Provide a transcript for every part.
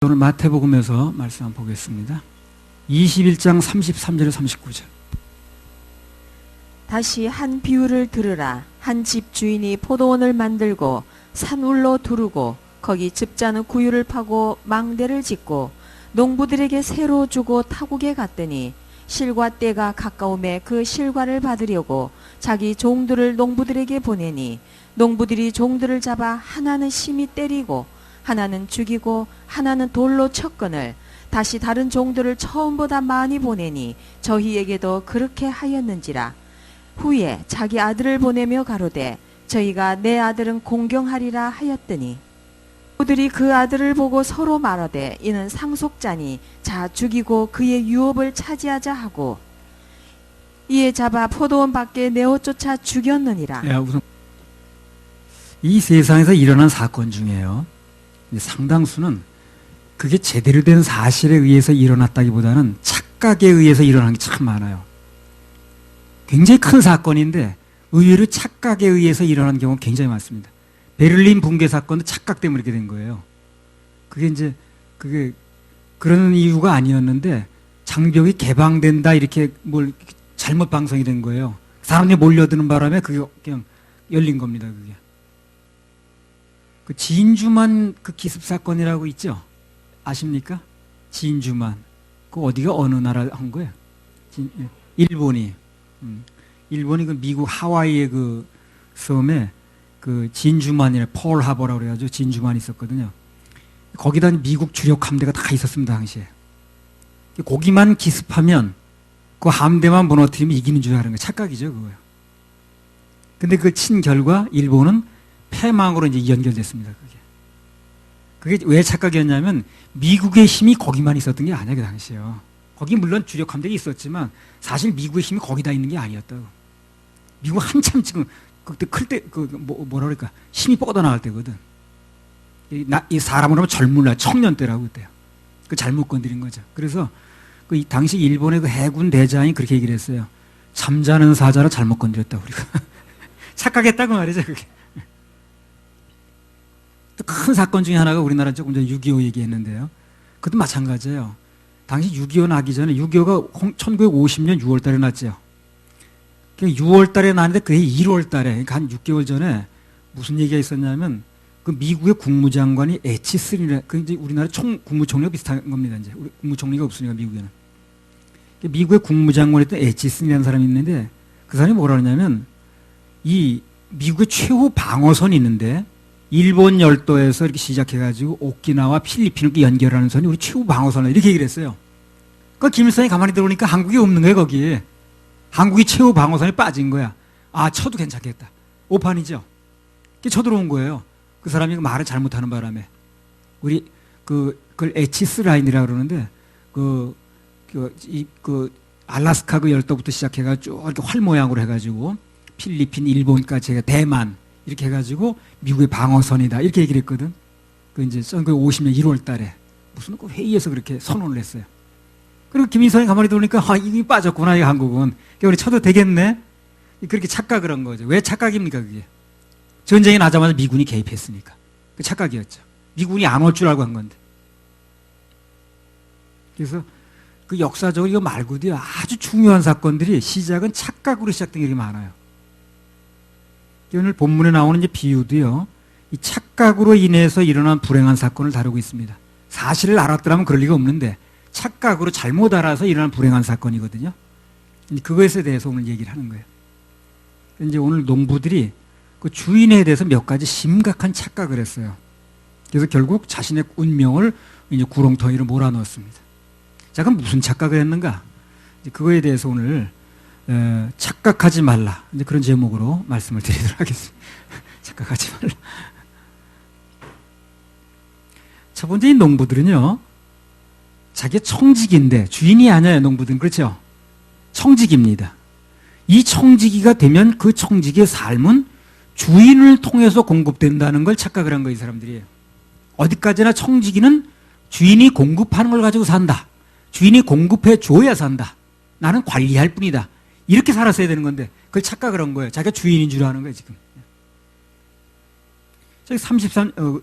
오늘 마태복음에서 말씀 한번 보겠습니다. 21장 33절에 39절. 다시 한 비유를 들으라. 한 집 주인이 포도원을 만들고 산울로 두르고 거기 즙자는 구유를 파고 망대를 짓고 농부들에게 새로 주고 타국에 갔더니 실과 때가 가까움에 그 실과를 받으려고 자기 종들을 농부들에게 보내니 농부들이 종들을 잡아 하나는 심히 때리고 하나는 죽이고 하나는 돌로 쳤거늘 다시 다른 종들을 처음보다 많이 보내니 저희에게도 그렇게 하였는지라. 후에 자기 아들을 보내며 가로되 저희가 내 아들은 공경하리라 하였더니 그들이 그 아들을 보고 서로 말하되 이는 상속자니 자 죽이고 그의 유업을 차지하자 하고 이에 잡아 포도원 밖에 내어 쫓아 죽였느니라. 우선 이 세상에서 일어난 사건 중에요, 상당수는 그게 제대로 된 사실에 의해서 일어났다기보다는 착각에 의해서 일어난 게 참 많아요. 굉장히 큰 사건인데 의외로 착각에 의해서 일어난 경우가 굉장히 많습니다. 베를린 붕괴 사건도 착각 때문에 이렇게 된 거예요. 그게 그런 이유가 아니었는데 장벽이 개방된다 이렇게 잘못 방송이 된 거예요. 사람들이 몰려드는 바람에 그게 그냥 열린 겁니다. 그게. 그 진주만 그 기습 사건이라고 있죠? 아십니까? 진주만. 그 어디가 어느 나라 한 거예요? 일본이. 일본이 그 미국 하와이의 그 섬에 그 진주만이라 펄 하버라고 그래가지고 진주만 있었거든요. 거기다 미국 주력 함대가 다 있었습니다, 당시에. 거기만 기습하면 그 함대만 무너뜨리면 이기는 줄 아는 거 착각이죠, 그거요. 근데 그걸 친 결과 일본은 패망으로 이제 연결됐습니다, 그게 왜 착각이었냐면 미국의 힘이 거기만 있었던 게 아니야, 그 당시에요. 거기 물론 주력 함대가 있었지만 사실 미국의 힘이 거기다 있는 게 아니었다고. 미국 한참 지금 그때 클 때 뭐라 그럴까 힘이 뻗어나갈 때거든. 이 사람으로 하면 젊은 날 청년 때라고 그때요. 그 잘못 건드린 거죠. 그래서 이 당시 일본의 그 해군 대장이 그렇게 얘기를 했어요. 잠자는 사자를 잘못 건드렸다 우리가. 착각했다고 말이죠, 그게. 또 큰 사건 중에 하나가 우리나라 조금 전에 6.25 얘기했는데요. 그것도 마찬가지예요. 당시 6.25 나기 전에 6.25가 1950년 6월 달에 났죠. 6월 달에 났는데 그해 1월 달에, 그러니까 한 6개월 전에 무슨 얘기가 있었냐면 그 미국의 국무장관이 에치슨이라, 그 이제 우리나라 국무총리가 비슷한 겁니다. 이제 우리 국무총리가 없으니까 미국에는. 미국의 국무장관이었던 에치슨이라는 사람이 있는데 그 사람이 뭐라 그러냐면 이 미국의 최후 방어선이 있는데 일본 열도에서 이렇게 시작해가지고 오키나와 필리핀을 연결하는 선이 우리 최후 방어선이다 이렇게 얘기를 했어요. 그 김일성이 가만히 들어오니까 한국이 없는 거예요, 거기에. 한국이 최후 방어선에 빠진 거야. 아, 쳐도 괜찮겠다. 오판이죠. 쳐들어온 거예요. 그 사람이 말을 잘못하는 바람에. 우리 그걸 에치스 라인이라고 그러는데 알라스카 그 열도부터 시작해가지고 쭉 이렇게 활 모양으로 해가지고 필리핀, 일본까지 대만 이렇게 해가지고 미국의 방어선이다 이렇게 얘기를 했거든. 그 이제 1950년 1월 달에 무슨 그 회의에서 그렇게 선언을 했어요. 그리고 김일성이 가만히 들어오니까 이게 빠졌구나, 이 한국은. 우리 쳐도 되겠네? 그렇게 착각을 한 거죠. 왜 착각입니까, 그게? 전쟁이 나자마자 미군이 개입했으니까. 그 착각이었죠. 미군이 안 올 줄 알고 한 건데. 그래서 그 역사적으로 이거 말고도 아주 중요한 사건들이 시작은 착각으로 시작된 게 많아요. 오늘 본문에 나오는 이제 비유도요, 이 착각으로 인해서 일어난 불행한 사건을 다루고 있습니다. 사실을 알았더라면 그럴 리가 없는데 착각으로 잘못 알아서 일어난 불행한 사건이거든요. 그것에 대해서 오늘 얘기를 하는 거예요. 이제 오늘 농부들이 그 주인에 대해서 몇 가지 심각한 착각을 했어요. 그래서 결국 자신의 운명을 이제 구렁텅이로 몰아넣었습니다. 자, 그럼 무슨 착각을 했는가? 이제 그거에 대해서 오늘 착각하지 말라, 이제 그런 제목으로 말씀을 드리도록 하겠습니다. 착각하지 말라. 첫 번째, 이 농부들은요, 자기 청직인데 주인이 아니에요. 농부들은. 그렇죠? 청직입니다. 이 청지기가 되면 그 청지기의 삶은 주인을 통해서 공급된다는 걸 착각을 한 거예요, 이 사람들이. 어디까지나 청지기는 주인이 공급하는 걸 가지고 산다. 주인이 공급해 줘야 산다. 나는 관리할 뿐이다. 이렇게 살았어야 되는 건데 그걸 착각을 한 거예요. 자기가 주인인 줄 아는 거예요, 지금. 저기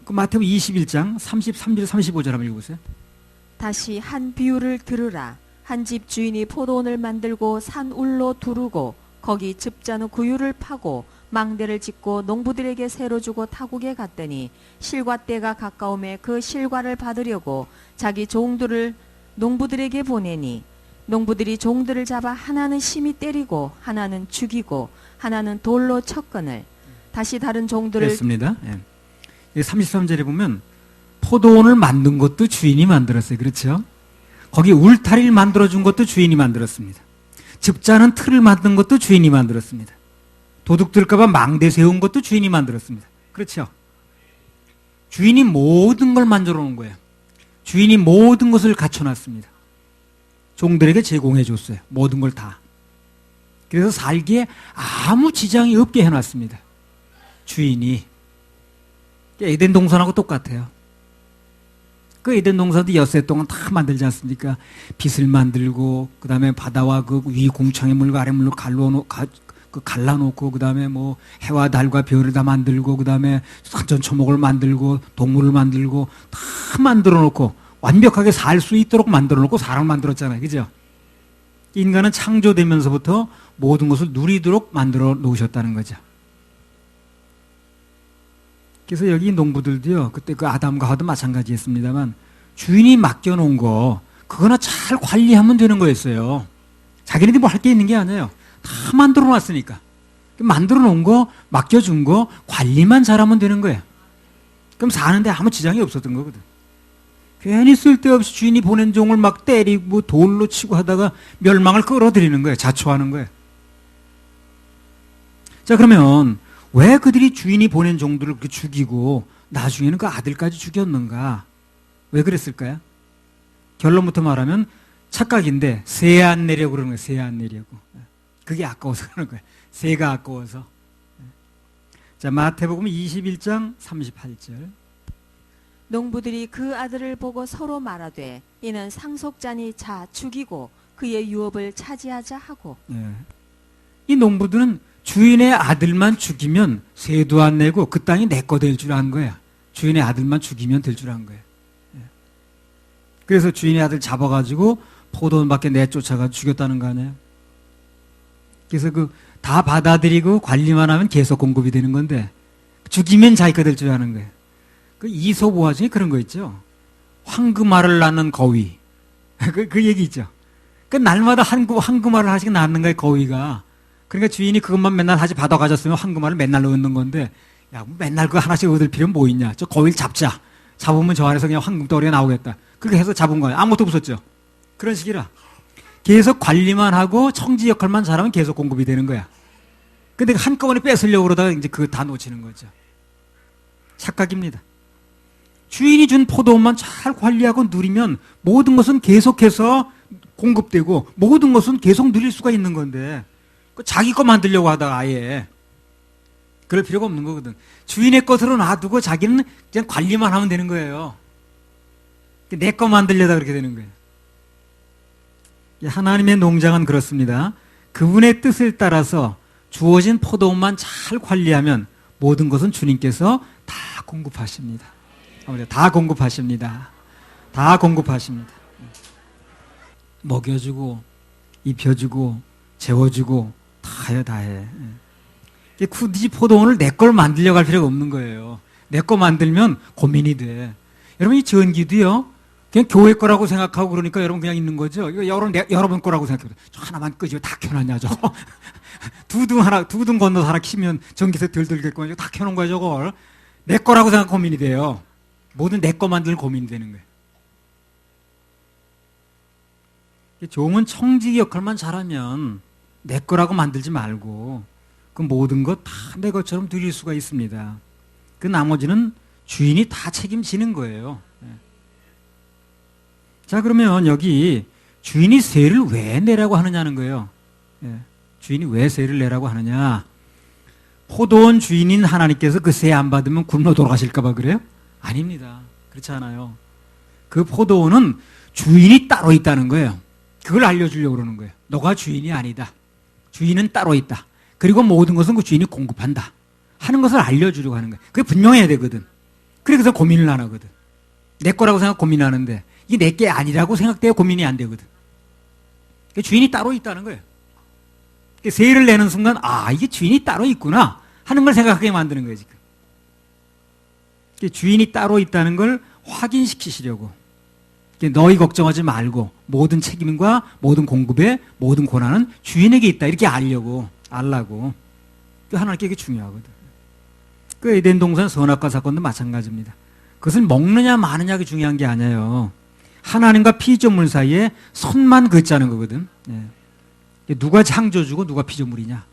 그 마태복음 21장 33절 35절 한번 읽어보세요. 다시 한 비유를 들으라. 한 집 주인이 포도원을 만들고 산 울로 두르고 거기 즙자는 구유를 파고 망대를 짓고 농부들에게 새로 주고 타국에 갔더니 실과 때가 가까움에 그 실과를 받으려고 자기 종들을 농부들에게 보내니 농부들이 종들을 잡아 하나는 심히 때리고 하나는 죽이고 하나는 돌로 쳤거늘 다시 다른 종들을 됐습니다. 예. 33절에 보면 포도원을 만든 것도 주인이 만들었어요. 그렇죠? 거기 울타리를 만들어준 것도 주인이 만들었습니다. 즙자는 틀을 만든 것도 주인이 만들었습니다. 도둑 들까봐 망대 세운 것도 주인이 만들었습니다. 그렇죠? 주인이 모든 걸 만들어 놓은 거예요. 주인이 모든 것을 갖춰놨습니다. 종들에게 제공해 줬어요. 모든 걸 다. 그래서 살기에 아무 지장이 없게 해놨습니다. 주인이. 에덴 동산하고 똑같아요. 그 에덴 동산도 엿새 동안 다 만들지 않습니까? 빛을 만들고, 그 다음에 바다와 그 위 공창의 물과 아래 물로 갈라놓고, 그 다음에 뭐 해와 달과 별을 다 만들고, 그 다음에 산천초목을 만들고, 동물을 만들고, 다 만들어 놓고, 완벽하게 살 수 있도록 만들어 놓고 사람을 만들었잖아요. 그죠? 인간은 창조되면서부터 모든 것을 누리도록 만들어 놓으셨다는 거죠. 그래서 여기 농부들도요, 그때 그 아담과 하와도 마찬가지였습니다만, 주인이 맡겨놓은 거, 그거나 잘 관리하면 되는 거였어요. 자기네들이 뭐 할 게 있는 게 아니에요. 다 만들어 놨으니까. 만들어 놓은 거, 맡겨준 거, 관리만 잘하면 되는 거예요. 그럼 사는데 아무 지장이 없었던 거거든. 괜히 쓸데없이 주인이 보낸 종을 막 때리고 돌로 치고 하다가 멸망을 끌어들이는 거예요. 자초하는 거예요. 자, 그러면 왜 그들이 주인이 보낸 종들을 그렇게 죽이고 나중에는 그 아들까지 죽였는가? 왜 그랬을까요? 결론부터 말하면 착각인데 새 안 내려고 그러는 거예요. 새 안 내려고. 그게 아까워서 그러는 거예요. 새가 아까워서. 자, 마태복음 21장 38절. 농부들이 그 아들을 보고 서로 말하되 이는 상속자니 자 죽이고 그의 유업을 차지하자 하고. 이 농부들은 주인의 아들만 죽이면 세도 안 내고 그 땅이 내 거 될 줄 안 거야. 주인의 아들만 죽이면 될 줄 안 거야. 그래서 주인의 아들 잡아가지고 포도원 밖에 내쫓아가지고 죽였다는 거 아니에요. 그래서 다 받아들이고 관리만 하면 계속 공급이 되는 건데 죽이면 자기 거 될 줄 아는 거예요. 그 이솝 중에 그런 거 있죠. 황금알을 낳는 거위. 그 얘기 있죠. 그 날마다 황금알을 하나씩 낳는 거예요, 거위가. 그러니까 주인이 그것만 맨날 하지 받아 가졌으면 황금알을 맨날 넣는 건데, 야, 맨날 그거 하나씩 얻을 필요는 뭐 있냐. 저 거위를 잡자. 잡으면 저 안에서 그냥 황금덩어리가 나오겠다. 그렇게 해서 잡은 거예요. 아무것도 없었죠. 그런 식이라. 계속 관리만 하고 청지 역할만 잘하면 계속 공급이 되는 거야. 근데 한꺼번에 뺏으려고 그러다가 이제 그거 다 놓치는 거죠. 착각입니다. 주인이 준 포도원만 잘 관리하고 누리면 모든 것은 계속해서 공급되고 모든 것은 계속 누릴 수가 있는 건데 자기 거 만들려고 하다가 아예 그럴 필요가 없는 거거든. 주인의 것으로 놔두고 자기는 그냥 관리만 하면 되는 거예요. 내 거 만들려다 그렇게 되는 거예요. 하나님의 농장은 그렇습니다. 그분의 뜻을 따라서 주어진 포도원만 잘 관리하면 모든 것은 주님께서 다 공급하십니다. 다 공급하십니다. 다 공급하십니다. 먹여주고 입혀주고 재워주고 다 해요. 다 해. 굳이 포도원을 내 걸 만들려고 할 필요가 없는 거예요. 내 거 만들면 고민이 돼. 여러분 이 전기도요. 그냥 교회 거라고 생각하고 그러니까 여러분 그냥 있는 거죠. 이거 여러분 거라고 생각해요. 저 하나만 끄지고 다 켜놨냐 저거. 두둥 건너서 하나 키면 전기세 덜 들겠고 다 켜놓은 거야 저걸. 내 거라고 생각 고민이 돼요. 모든 내 거 만들 고민이 되는 거예요. 종은 청지 역할만 잘하면 내 거라고 만들지 말고 그 모든 것 다 내 것처럼 누릴 수가 있습니다. 그 나머지는 주인이 다 책임지는 거예요. 자, 그러면 여기 주인이 세를 왜 내라고 하느냐는 거예요. 주인이 왜 세를 내라고 하느냐. 포도원 주인인 하나님께서 그 세 안 받으면 굶어 돌아가실까봐 그래요? 아닙니다. 그렇지 않아요. 그 포도원은 주인이 따로 있다는 거예요. 그걸 알려주려고 그러는 거예요. 너가 주인이 아니다. 주인은 따로 있다. 그리고 모든 것은 그 주인이 공급한다. 하는 것을 알려주려고 하는 거예요. 그게 분명해야 되거든. 그래서 고민을 안 하거든. 내 거라고 생각 고민하는데 이게 내 게 아니라고 생각돼야 고민이 안 되거든. 주인이 따로 있다는 거예요. 세를 내는 순간 이게 주인이 따로 있구나 하는 걸 생각하게 만드는 거예요. 지금 주인이 따로 있다는 걸 확인시키시려고. 너희 걱정하지 말고 모든 책임과 모든 공급의 모든 권한은 주인에게 있다 이렇게 알라고. 하나님께 이게 중요하거든. 그 에덴 동산 선악과 사건도 마찬가지입니다. 그것을 먹느냐 마느냐가 중요한 게 아니에요. 하나님과 피조물 사이에 선만 긋자는 거거든. 누가 창조주고 누가 피조물이냐.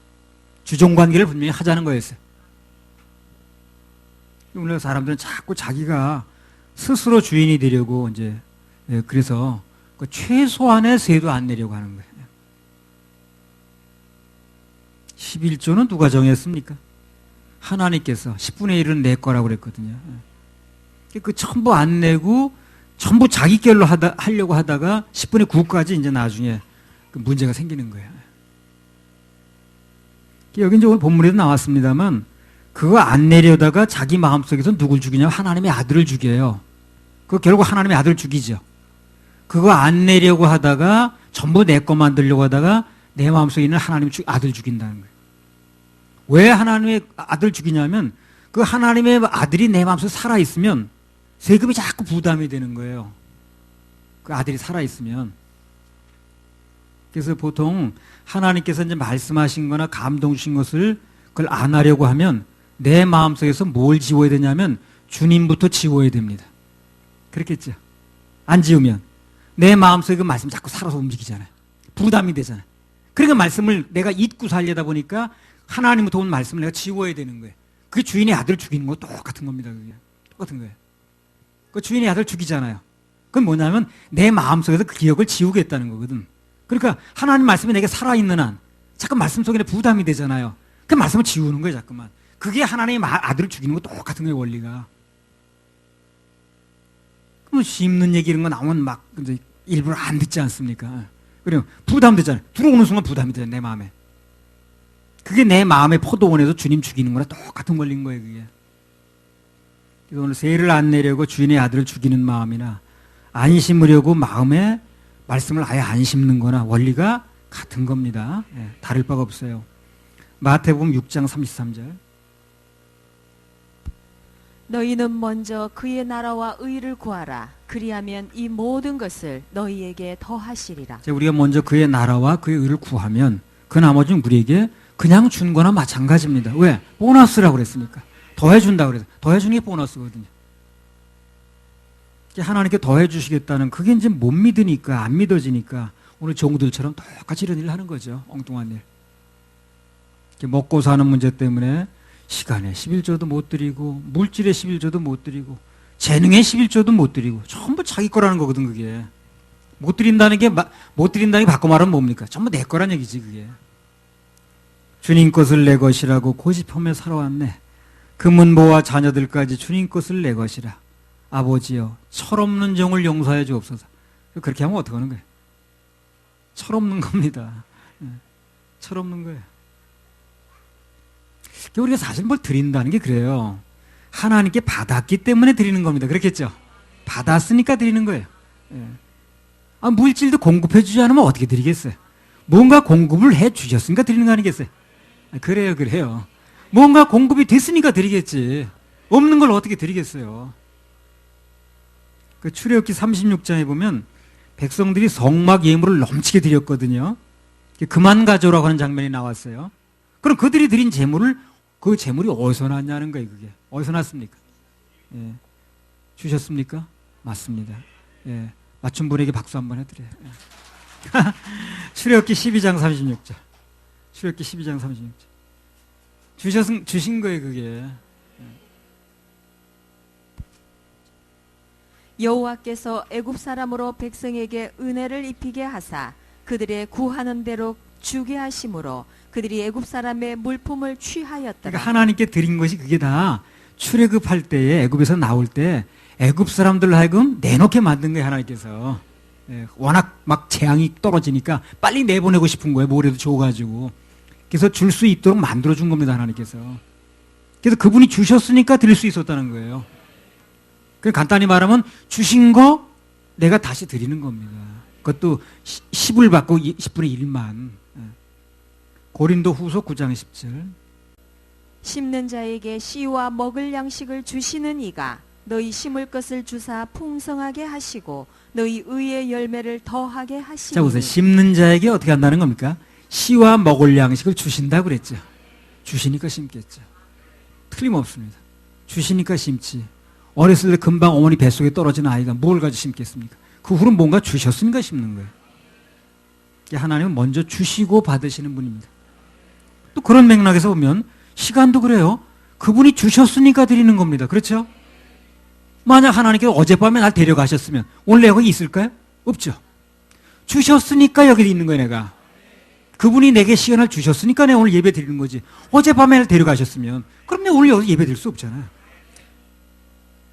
주종관계를 분명히 하자는 거였어요. 오늘 사람들은 자꾸 자기가 스스로 주인이 되려고 이제 그래서 그 최소한의 세도 안 내려고 하는 거예요. 11조는 누가 정했습니까? 하나님께서 10분의 1은 내 거라고 그랬거든요. 그 전부 안 내고 전부 자기 결로 하려고 하다가 10분의 9까지 이제 나중에 그 문제가 생기는 거예요. 여기 이제 오늘 본문에도 나왔습니다만 그거 안 내려다가 자기 마음속에서 누굴 죽이냐면 하나님의 아들을 죽여요. 그 결국 하나님의 아들을 죽이죠. 그거 안 내려고 하다가 전부 내 거 만들려고 하다가 내 마음속에 있는 하나님의 아들 죽인다는 거예요. 왜 하나님의 아들 죽이냐면 그 하나님의 아들이 내 마음속에 살아있으면 세금이 자꾸 부담이 되는 거예요. 그 아들이 살아있으면. 그래서 보통 하나님께서 이제 말씀하신 거나 감동 주신 것을 그걸 안 하려고 하면 내 마음속에서 뭘 지워야 되냐면 주님부터 지워야 됩니다. 그렇겠죠? 안 지우면 내 마음속에 그 말씀이 자꾸 살아서 움직이잖아요. 부담이 되잖아요. 그러니까 말씀을 내가 잊고 살려다 보니까 하나님부터 온 말씀을 내가 지워야 되는 거예요. 그게 주인의 아들을 죽이는 거 똑같은 겁니다. 그게. 똑같은 거예요. 그 주인의 아들 죽이잖아요. 그건 뭐냐면 내 마음속에서 그 기억을 지우겠다는 거거든. 그러니까 하나님 말씀이 내게 살아있는 한 자꾸 말씀 속에 부담이 되잖아요. 그 말씀을 지우는 거예요. 자꾸만. 그게 하나님의 아들을 죽이는 거 똑같은 거예요. 원리가. 그럼 씹는 얘기 이런 거 나오면 막 이제 일부러 안 듣지 않습니까? 그래요. 부담되잖아요. 들어오는 순간 부담이 되잖아요. 내 마음에. 그게 내 마음의 포도원에서 주님 죽이는 거랑 똑같은 원리인 거예요. 그게. 그래서 오늘 세를 안 내려고 주인의 아들을 죽이는 마음이나 안 심으려고 마음에 말씀을 아예 안 심는 거나 원리가 같은 겁니다. 다를 바가 없어요. 마태복음 6장 33절. 너희는 먼저 그의 나라와 의를 구하라. 그리하면 이 모든 것을 너희에게 더하시리라. 우리가 먼저 그의 나라와 그의 의를 구하면 그 나머지는 우리에게 그냥 준 거나 마찬가지입니다. 왜? 보너스라고 그랬으니까. 더해준다고 그래서. 더해주는 게 보너스거든요. 하나님께 더해주시겠다는 그게 이제 못 믿으니까, 안 믿어지니까 오늘 종들처럼 똑같이 이런 일을 하는 거죠. 엉뚱한 일. 먹고 사는 문제 때문에 시간에 11조도 못 드리고, 물질에 11조도 못 드리고, 재능에 11조도 못 드리고, 전부 자기 거라는 거거든, 그게. 못 드린다는 게 바꿔 말하면 뭡니까? 전부 내 거란 얘기지, 그게. 주님 것을 내 것이라고 고집하며 살아왔네. 금은보와 자녀들까지 주님 것을 내 것이라. 아버지여, 철없는 종을 용서해 주옵소서. 그렇게 하면 어떻게 하는 거예요? 철없는 겁니다. 철없는 거예요. 우리가 사실 뭘 드린다는 게 그래요. 하나님께 받았기 때문에 드리는 겁니다. 그렇겠죠? 받았으니까 드리는 거예요. 물질도 공급해 주지 않으면 어떻게 드리겠어요? 뭔가 공급을 해 주셨으니까 드리는 거 아니겠어요? 그래요. 뭔가 공급이 됐으니까 드리겠지. 없는 걸 어떻게 드리겠어요? 그 출애굽기 36장에 보면 백성들이 성막 예물을 넘치게 드렸거든요. 그만 가져오라고 하는 장면이 나왔어요. 그럼 그들이 드린 재물을 그 재물이 어디서 났냐는 거예요. 그게 어디서 났습니까? 주셨습니까? 맞습니다. 맞춘 분에게 박수 한번 해드려요. 출애굽기 12장 36절. 출애굽기 12장 36절. 주신 거예요, 그게. 여호와께서 애굽 사람으로 백성에게 은혜를 입히게 하사 그들의 구하는 대로 주게 하심으로 그들이 애굽 사람의 물품을 취하였더라. 그러니까 하나님께 드린 것이 그게 다 출애굽할 때에 애굽에서 나올 때 애굽 사람들로 하여금 내놓게 만든 거예요. 하나님께서. 워낙 막 재앙이 떨어지니까 빨리 내보내고 싶은 거예요. 뭐라도 줘가지고. 그래서 줄 수 있도록 만들어준 겁니다. 하나님께서. 그래서 그분이 주셨으니까 드릴 수 있었다는 거예요. 그 간단히 말하면 주신 거 내가 다시 드리는 겁니다. 그것도 10을 받고 10분의 1만. 고린도 후서 9장 10절. 심는 자에게 씨와 먹을 양식을 주시는 이가 너희 심을 것을 주사 풍성하게 하시고 너희 의의 열매를 더하게 하시니. 자 보세요. 심는 자에게 어떻게 한다는 겁니까? 씨와 먹을 양식을 주신다고 그랬죠. 주시니까 심겠죠. 틀림없습니다. 주시니까 심지. 어렸을 때 금방 어머니 뱃속에 떨어진 아이가 뭘 가지고 심겠습니까? 그 후로 뭔가 주셨으니까 심는 거예요. 하나님은 먼저 주시고 받으시는 분입니다. 또 그런 맥락에서 보면 시간도 그래요. 그분이 주셨으니까 드리는 겁니다. 그렇죠? 만약 하나님께서 어젯밤에 날 데려가셨으면 오늘 내가 여기 있을까요? 없죠. 주셨으니까 여기 있는 거예요, 내가. 그분이 내게 시간을 주셨으니까 내가 오늘 예배 드리는 거지. 어젯밤에 날 데려가셨으면 그럼 내가 오늘 여기 예배 드릴 수 없잖아요.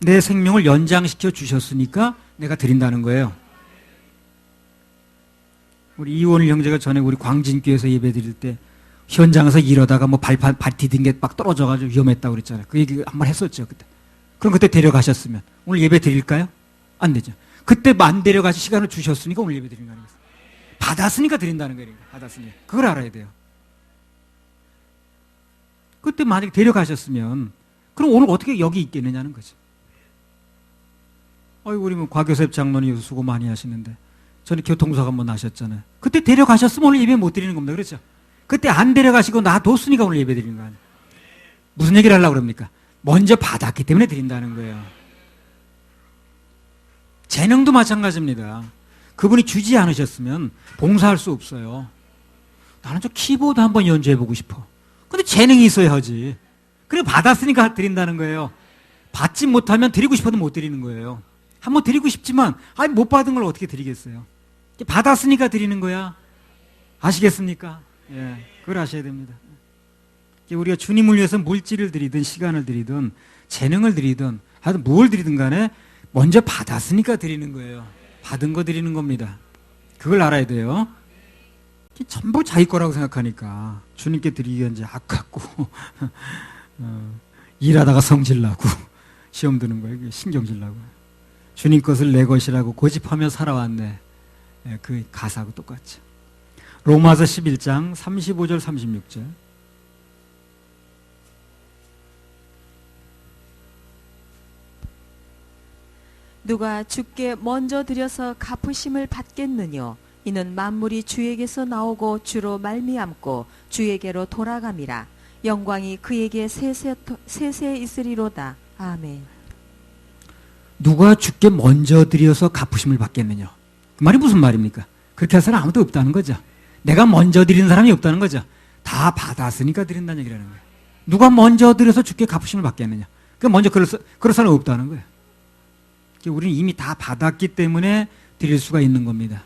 내 생명을 연장시켜 주셨으니까 내가 드린다는 거예요. 우리 이원일 형제가 전에 우리 광진교에서 예배 드릴 때 현장에서 이러다가 뭐 발 디딘 게 막 떨어져가지고 위험했다고 그랬잖아요. 그 얘기 한 번 했었죠, 그때. 그럼 그때 데려가셨으면 오늘 예배 드릴까요? 안 되죠. 그때 안 데려가시 시간을 주셨으니까 오늘 예배 드리는 거 아니겠어요? 받았으니까 드린다는 거예요. 받았으니까. 그걸 알아야 돼요. 그때 만약에 데려가셨으면 그럼 오늘 어떻게 여기 있겠느냐는 거죠. 아이고, 우리 뭐 곽요셉 장로님 수고 많이 하시는데 전에 교통사고 한번 나셨잖아요. 그때 데려가셨으면 오늘 예배 못 드리는 겁니다. 그렇죠? 그때 안 데려가시고 놔뒀으니까 오늘 예배 드리는 거 아니에요. 무슨 얘기를 하려고 그럽니까? 먼저 받았기 때문에 드린다는 거예요. 재능도 마찬가지입니다. 그분이 주지 않으셨으면 봉사할 수 없어요. 나는 저 키보드 한번 연주해보고 싶어. 근데 재능이 있어야 하지. 그래 받았으니까 드린다는 거예요. 받지 못하면 드리고 싶어도 못 드리는 거예요. 한번 드리고 싶지만 아니 못 받은 걸 어떻게 드리겠어요. 받았으니까 드리는 거야. 아시겠습니까? 예, 그걸 아셔야 됩니다. 우리가 주님을 위해서 물질을 드리든 시간을 드리든 재능을 드리든 하여튼 뭘 드리든 간에 먼저 받았으니까 드리는 거예요. 받은 거 드리는 겁니다. 그걸 알아야 돼요. 전부 자기 거라고 생각하니까 주님께 드리기가 이제 아깝고 일하다가 성질나고 시험 드는 거예요. 신경질 나고. 주님 것을 내 것이라고 고집하며 살아왔네. 그 가사하고 똑같죠. 로마서 11장 35절 36절. 누가 주께 먼저 드려서 갚으심을 받겠느뇨. 이는 만물이 주에게서 나오고 주로 말미암고 주에게로 돌아감이라. 영광이 그에게 세세 있으리로다. 아멘. 누가 주께 먼저 드려서 갚으심을 받겠느냐. 그 말이 무슨 말입니까? 그렇게 할 사람 아무도 없다는 거죠. 내가 먼저 드리는 사람이 없다는 거죠. 다 받았으니까 드린다는 얘기라는 거예요. 누가 먼저 드려서 주께 갚으심을 받겠느냐. 그 먼저 그럴 사람이 없다는 거예요. 우리는 이미 다 받았기 때문에 드릴 수가 있는 겁니다.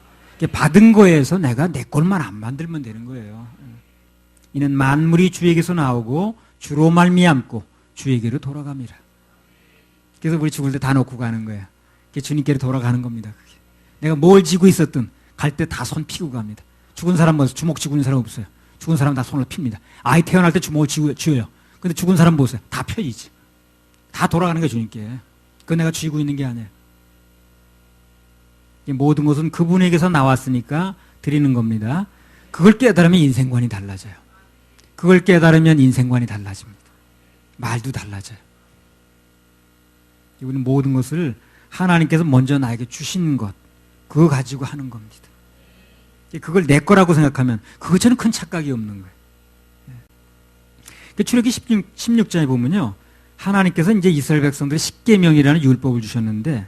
받은 거에서 내가 내 것만 안 만들면 되는 거예요. 이는 만물이 주에게서 나오고 주로 말미암고 주에게로 돌아갑니다. 그래서 우리 죽을 때 다 놓고 가는 거예요. 주님께로 돌아가는 겁니다. 그게. 내가 뭘 지고 있었든 갈 때 다 손 피고 갑니다. 죽은 사람 보세요. 주먹 쥐고 있는 사람 없어요. 죽은 사람 다 손을 핍니다. 아이 태어날 때 주먹을 쥐어요. 근데 죽은 사람 보세요. 다 펴지지. 다 돌아가는 거예요, 주님께. 그건 내가 쥐고 있는 게 아니에요. 모든 것은 그분에게서 나왔으니까 드리는 겁니다. 그걸 깨달으면 인생관이 달라져요. 그걸 깨달으면 인생관이 달라집니다. 말도 달라져요. 우리는 모든 것을 하나님께서 먼저 나에게 주신 것, 그거 가지고 하는 겁니다. 그걸 내 거라고 생각하면 그거 저는 큰 착각이 없는 거예요. 출애굽기 16장에 보면요. 하나님께서 이제 이스라엘 백성들의 십계명이라는 율법을 주셨는데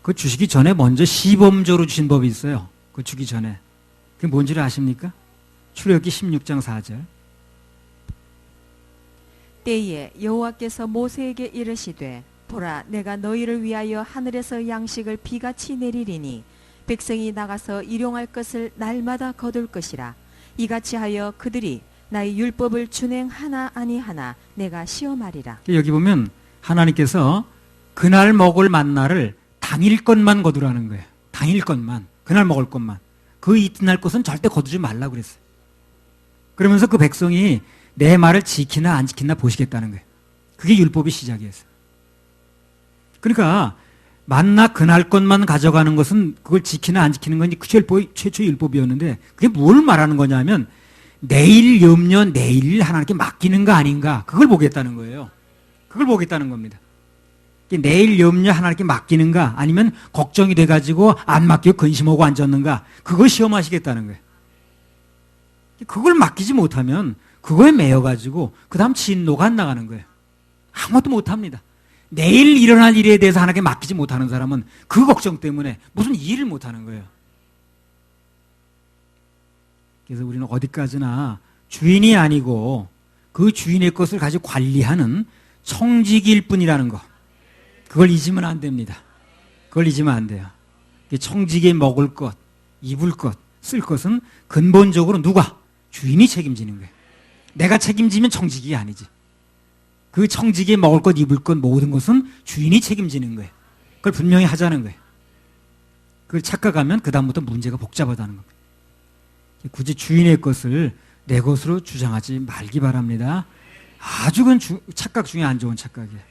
그 주시기 전에 먼저 시범적으로 주신 법이 있어요. 그 주기 전에. 그게 뭔지를 아십니까? 출애굽기 16장 4절. 때에 여호와께서 모세에게 이르시되 보라 내가 너희를 위하여 하늘에서 양식을 비같이 내리리니 백성이 나가서 일용할 것을 날마다 거둘 것이라. 이같이 하여 그들이 나의 율법을 준행하나 아니하나 내가 시험하리라. 여기 보면 하나님께서 그날 먹을 만나를 당일 것만 거두라는 거예요. 당일 것만. 그날 먹을 것만. 그 이튿날 것은 절대 거두지 말라고 그랬어요. 그러면서 그 백성이 내 말을 지키나 안 지키나 보시겠다는 거예요. 그게 율법의 시작이었어요. 그러니까 만나 그날 것만 가져가는 것은 그걸 지키나 안 지키는 건 최초의 율법이었는데 그게 뭘 말하는 거냐면 내일 염려 내일 하나님께 맡기는 거 아닌가 그걸 보겠다는 거예요. 그걸 보겠다는 겁니다. 내일 염려 하나님께 맡기는가 아니면 걱정이 돼가지고 안 맡기고 근심하고 앉았는가 그걸 시험하시겠다는 거예요. 그걸 맡기지 못하면 그거에 매여가지고 그 다음 진노가 안 나가는 거예요. 아무것도 못합니다. 내일 일어날 일에 대해서 하나님께 맡기지 못하는 사람은 그 걱정 때문에 무슨 일을 못하는 거예요. 그래서 우리는 어디까지나 주인이 아니고 그 주인의 것을 가지고 관리하는 청지기일 뿐이라는 거. 그걸 잊으면 안 됩니다. 그걸 잊으면 안 돼요. 청지기에 먹을 것, 입을 것, 쓸 것은 근본적으로 누가? 주인이 책임지는 거예요. 내가 책임지면 청지기가 아니지. 그 청지기에 먹을 것, 입을 것 모든 것은 주인이 책임지는 거예요. 그걸 분명히 하자는 거예요. 그걸 착각하면 그 다음부터 문제가 복잡하다는 겁니다. 굳이 주인의 것을 내 것으로 주장하지 말기 바랍니다. 아주 그건 착각 중에 안 좋은 착각이에요.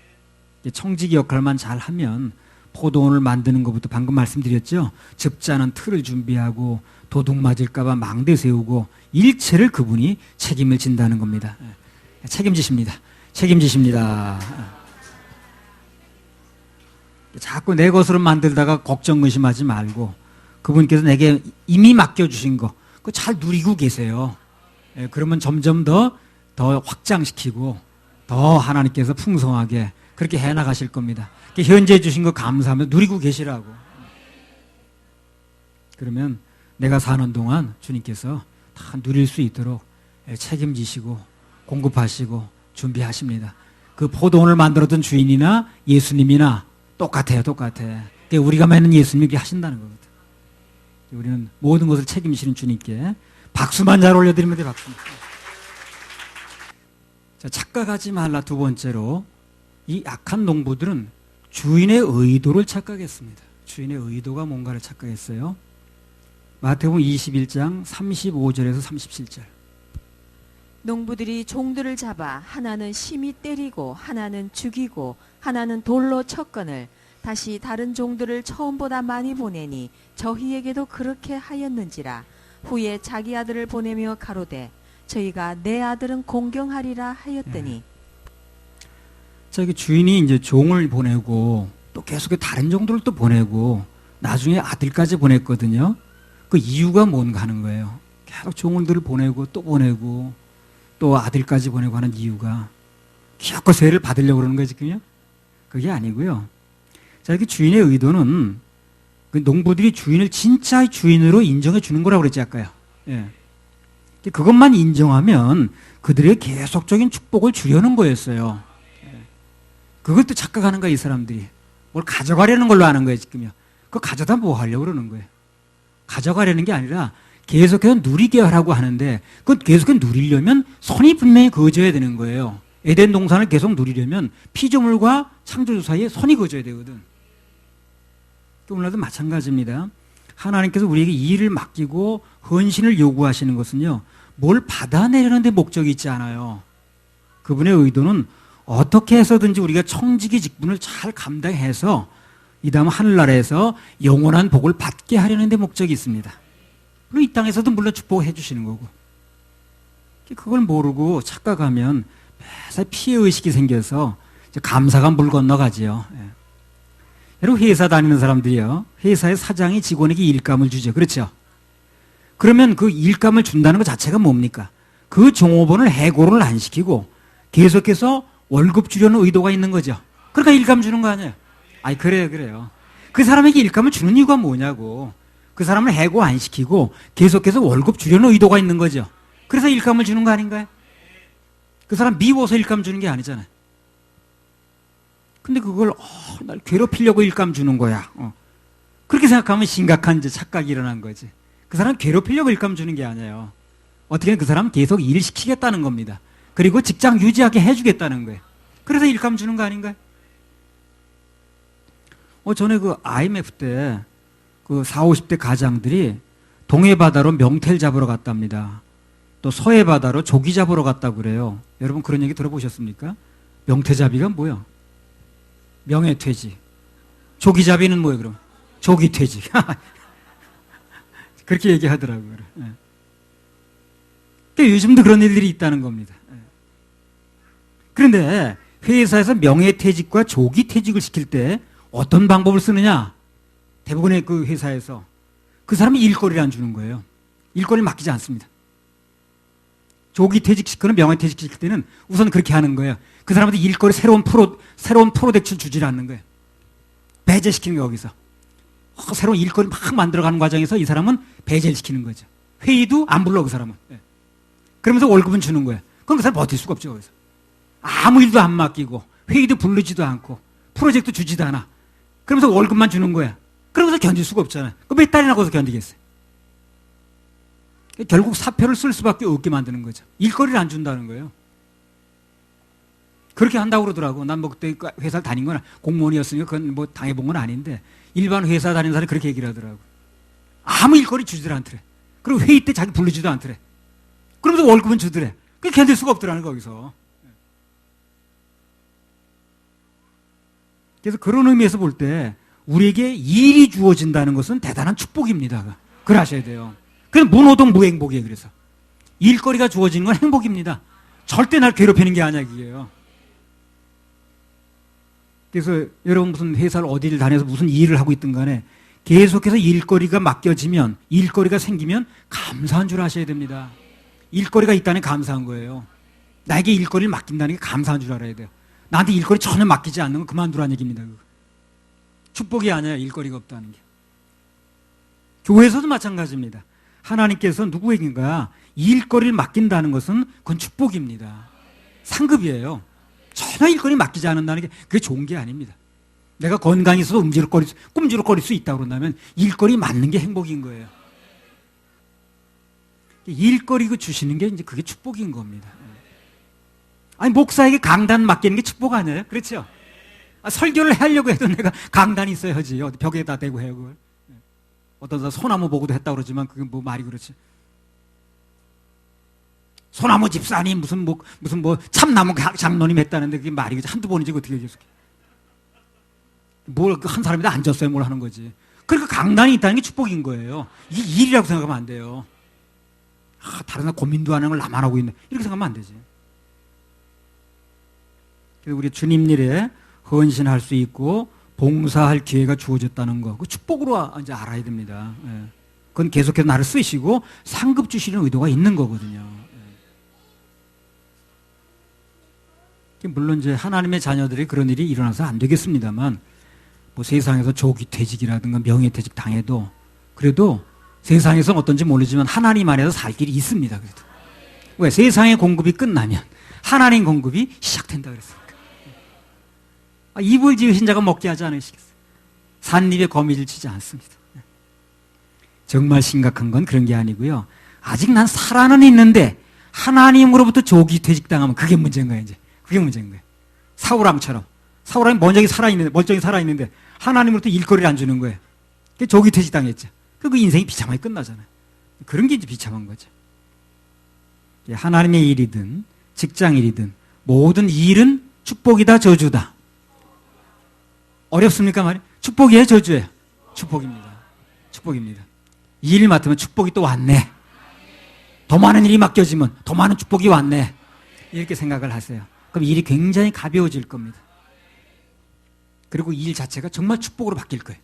청지기 역할만 잘하면 포도원을 만드는 것부터 방금 말씀드렸죠. 즙자는 틀을 준비하고 도둑 맞을까봐 망대 세우고 일체를 그분이 책임을 진다는 겁니다. 책임지십니다. 책임지십니다. 자꾸 내 것으로 만들다가 걱정 의심하지 말고 그분께서 내게 이미 맡겨주신 거 그거 잘 누리고 계세요. 그러면 점점 더 확장시키고 더 하나님께서 풍성하게 그렇게 해나가실 겁니다. 현재 주신 거 감사하며 누리고 계시라고. 그러면 내가 사는 동안 주님께서 다 누릴 수 있도록 책임지시고 공급하시고 준비하십니다. 그 포도원을 만들었던 주인이나 예수님이나 똑같아요. 똑같아. 우리가 믿는 예수님이 하신다는 거거든. 우리는 모든 것을 책임지시는 주님께 박수만 잘 올려드리면 돼. 박수. 자, 착각하지 말라. 두 번째로 이 악한 농부들은 주인의 의도를 착각했습니다. 주인의 의도가 뭔가를 착각했어요. 마태복음 21장 35절에서 37절. 농부들이 종들을 잡아 하나는 심히 때리고 하나는 죽이고 하나는 돌로 쳤거늘 다시 다른 종들을 처음보다 많이 보내니 저희에게도 그렇게 하였는지라. 후에 자기 아들을 보내며 가로되 저희가 내 아들은 공경하리라 하였더니. 저기 주인이 이제 종을 보내고 또 계속 다른 종들을 또 보내고 나중에 아들까지 보냈거든요. 그 이유가 뭔가 하는 거예요. 계속 종들을 보내고 또 아들까지 보내고 하는 이유가 기업과 세를 받으려고 그러는 거예요, 지금요? 그게 아니고요. 자, 이렇게 주인의 의도는 그 농부들이 주인을 진짜 주인으로 인정해 주는 거라고 그랬지, 아까요. 예. 그것만 인정하면 그들의 계속적인 축복을 주려는 거였어요. 예. 그걸 또 착각하는 거야, 이 사람들이. 뭘 가져가려는 걸로 아는 거예요, 지금요. 그거 가져다 뭐 하려고 그러는 거예요. 가져가려는 게 아니라 계속해서 누리게 하라고 하는데 그건 계속해서 누리려면 선이 분명히 그어져야 되는 거예요. 에덴 동산을 계속 누리려면 피조물과 창조주 사이에 선이 그어져야 되거든. 오늘도 마찬가지입니다. 하나님께서 우리에게 이 일을 맡기고 헌신을 요구하시는 것은요, 뭘 받아내려는 데 목적이 있지 않아요. 그분의 의도는 어떻게 해서든지 우리가 청지기 직분을 잘 감당해서 이 다음 하늘나라에서 영원한 복을 받게 하려는 데 목적이 있습니다. 물론 이 땅에서도 물론 축복해 주시는 거고. 그걸 모르고 착각하면 매사 피해의식이 생겨서 감사가 물 건너가지요. 예. 여러분 회사 다니는 사람들이요. 회사의 사장이 직원에게 일감을 주죠. 그렇죠? 그러면 그 일감을 준다는 것 자체가 뭡니까? 그 종업원을 해고를 안 시키고 계속해서 월급 주려는 의도가 있는 거죠. 그러니까 일감 주는 거 아니에요? 아니 그래요. 그 사람에게 일감을 주는 이유가 뭐냐고. 그 사람을 해고 안 시키고 계속해서 월급 주려는 의도가 있는 거죠. 그래서 일감을 주는 거 아닌가요? 그 사람 미워서 일감 주는 게 아니잖아요. 근데 그걸 날 괴롭히려고 일감 주는 거야. 그렇게 생각하면 심각한 이제 착각이 일어난 거지. 그 사람 괴롭히려고 일감 주는 게 아니에요. 어떻게든 그 사람 계속 일시키겠다는 겁니다. 그리고 직장 유지하게 해주겠다는 거예요. 그래서 일감 주는 거 아닌가요? 전에 그 IMF 때 그 40, 50대 가장들이 동해 바다로 명태를 잡으러 갔답니다. 또 서해 바다로 조기 잡으러 갔다고 그래요. 여러분 그런 얘기 들어보셨습니까? 명퇴잡이가 뭐야? 명예퇴직. 조기잡이는 뭐예요, 그럼? 조기퇴직. 그렇게 얘기하더라고요. 예. 그러니까 요즘도 그런 일들이 있다는 겁니다. 예. 그런데 회사에서 명예퇴직과 조기퇴직을 시킬 때 어떤 방법을 쓰느냐? 대부분의 그 회사에서 그 사람이 일거리를 안 주는 거예요. 일거리를 맡기지 않습니다. 조기퇴직 시키거나 명예퇴직 시킬 때는 우선 그렇게 하는 거예요. 그 사람한테 일거리 새로운 프로젝트를 주질 않는 거예요. 배제시키는 거예요, 거기서. 새로운 일거리 막 만들어가는 과정에서 이 사람은 배제를 시키는 거죠. 회의도 안 불러, 그 사람은. 예. 그러면서 월급은 주는 거예요. 그럼 그 사람 버틸 수가 없죠, 거기서. 아무 일도 안 맡기고, 회의도 부르지도 않고, 프로젝트 주지도 않아. 그러면서 월급만 주는 거야. 그러면서 견딜 수가 없잖아요. 그 몇 달이나 거기서 견디겠어요. 결국 사표를 쓸 수밖에 없게 만드는 거죠. 일거리를 안 준다는 거예요. 그렇게 한다고 그러더라고. 난 뭐 그때 회사를 다닌 건 공무원이었으니까 그건 뭐 당해본 건 아닌데 일반 회사 다니는 사람이 그렇게 얘기를 하더라고. 아무 일거리 주지를 않더래. 그리고 회의 때 자기 부르지도 않더래. 그러면서 월급은 주더래. 그게 견딜 수가 없더라는 거기서. 그래서 그런 의미에서 볼 때 우리에게 일이 주어진다는 것은 대단한 축복입니다. 그걸 아셔야 돼요. 그냥 무노동 무행복이에요. 그래서 일거리가 주어지는 건 행복입니다. 절대 날 괴롭히는 게 아니야, 그게요. 그래서 여러분 무슨 회사를 어디를 다녀서 무슨 일을 하고 있든 간에 계속해서 일거리가 맡겨지면, 일거리가 생기면 감사한 줄 아셔야 됩니다. 일거리가 있다는 게 감사한 거예요. 나에게 일거리를 맡긴다는 게 감사한 줄 알아야 돼요. 나한테 일거리 전혀 맡기지 않는 건 그만두라는 얘기입니다. 그거. 축복이 아니에요, 일거리가 없다는 게. 교회에서도 마찬가지입니다. 하나님께서 누구에게인가 일거리를 맡긴다는 것은 그건 축복입니다. 상급이에요. 전혀 일거리 맡기지 않는다는 게 그게 좋은 게 아닙니다. 내가 건강히 있어서 꿈지럭거릴 수 있다고 그런다면 일거리 맡는 게 행복인 거예요. 일거리 주시는 게 이제 그게 축복인 겁니다. 아니, 목사에게 강단 맡기는 게 축복 아니에요? 그렇죠? 설교를 하려고 해도 내가 강단이 있어야지. 어디 벽에다 대고 해요, 그걸. 어떤 사람 소나무 보고도 했다고 그러지만 그게 뭐 말이 그렇지. 소나무 집사님 무슨 참나무 장로님 했다는데 그게 말이 한두 번이지 어떻게 계속. 뭘 한 사람이 다 앉았어요, 뭘 하는 거지. 그러니까 강단이 있다는 게 축복인 거예요. 이게 일이라고 생각하면 안 돼요. 다른 사람 고민도 안 하는 걸 나만 하고 있네. 이렇게 생각하면 안 되지. 그래서 우리 주님 일에 헌신할 수 있고 봉사할 기회가 주어졌다는 거, 그 축복으로 이제 알아야 됩니다. 예. 그건 계속해서 나를 쓰시고 상급 주시는 의도가 있는 거거든요. 예. 물론 이제 하나님의 자녀들이 그런 일이 일어나서 안 되겠습니다만, 뭐 세상에서 조기퇴직이라든가 명예퇴직 당해도 그래도 세상에서는 어떤지 모르지만 하나님 안에서 살 길이 있습니다. 그래도. 왜? 세상의 공급이 끝나면 하나님 공급이 시작된다 그랬으니까. 입을 지으신 자가 먹게 하지 않으시겠어요? 산입에 거미줄 치지 않습니다. 정말 심각한 건 그런 게 아니고요. 아직 난 살아는 있는데 하나님으로부터 조기퇴직 당하면 그게 문제인 거예요. 이제 그게 문제인 거예요. 사울왕처럼 사울왕이 멀쩡히 살아있는데 하나님으로부터 일거리를 안 주는 거예요. 그게 조기퇴직 당했죠. 그 인생이 비참하게 끝나잖아요. 그런 게 이제 비참한 거죠. 하나님의 일이든 직장 일이든 모든 일은 축복이다 저주다. 어렵습니까 말이? 축복이에요 저주예요? 축복입니다. 축복입니다. 이 일 맡으면 축복이 또 왔네. 더 많은 일이 맡겨지면 더 많은 축복이 왔네. 이렇게 생각을 하세요. 그럼 일이 굉장히 가벼워질 겁니다. 그리고 일 자체가 정말 축복으로 바뀔 거예요.